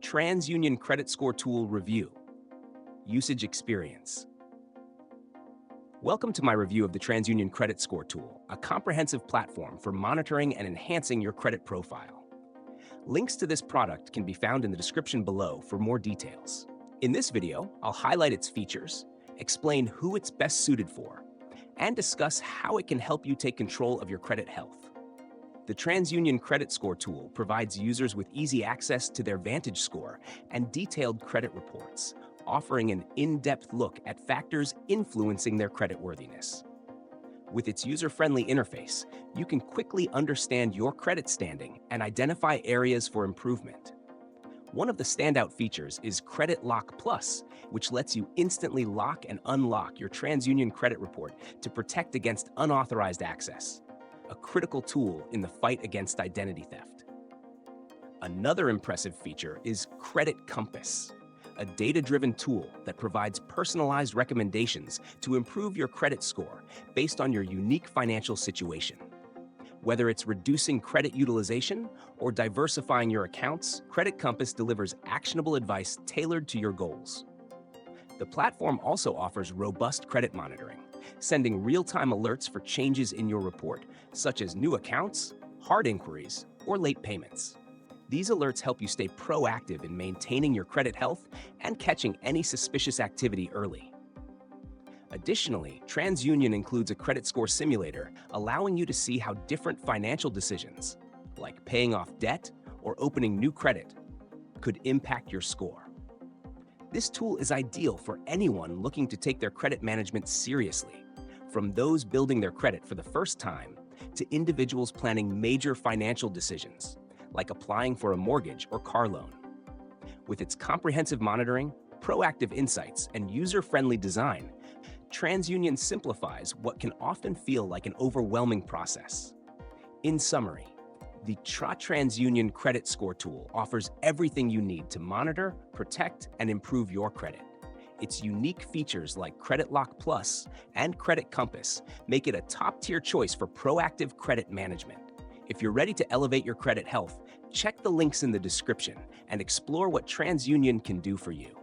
TransUnion Credit Score Tool Review. Usage Experience. Welcome to my review of the TransUnion Credit Score Tool, a comprehensive platform for monitoring and enhancing your credit profile. Links to this product can be found in the description below for more details. In this video, I'll highlight its features, explain who it's best suited for, and discuss how it can help you take control of your credit health. The TransUnion Credit Score Tool provides users with easy access to their Vantage score and detailed credit reports, offering an in-depth look at factors influencing their creditworthiness. With its user-friendly interface, you can quickly understand your credit standing and identify areas for improvement. One of the standout features is Credit Lock Plus, which lets you instantly lock and unlock your TransUnion credit report to protect against unauthorized access, a critical tool in the fight against identity theft. Another impressive feature is Credit Compass, a data-driven tool that provides personalized recommendations to improve your credit score based on your unique financial situation. Whether it's reducing credit utilization or diversifying your accounts, Credit Compass delivers actionable advice tailored to your goals. The platform also offers robust credit monitoring, sending real-time alerts for changes in your report, such as new accounts, hard inquiries, or late payments. These alerts help you stay proactive in maintaining your credit health and catching any suspicious activity early. Additionally, TransUnion includes a credit score simulator, allowing you to see how different financial decisions, like paying off debt or opening new credit, could impact your score. This tool is ideal for anyone looking to take their credit management seriously, from those building their credit for the first time to individuals planning major financial decisions, like applying for a mortgage or car loan. With its comprehensive monitoring, proactive insights, and user-friendly design, TransUnion simplifies what can often feel like an overwhelming process. In summary, the TransUnion Credit Score Tool offers everything you need to monitor, protect, and improve your credit. Its unique features like Credit Lock Plus and Credit Compass make it a top-tier choice for proactive credit management. If you're ready to elevate your credit health, check the links in the description and explore what TransUnion can do for you.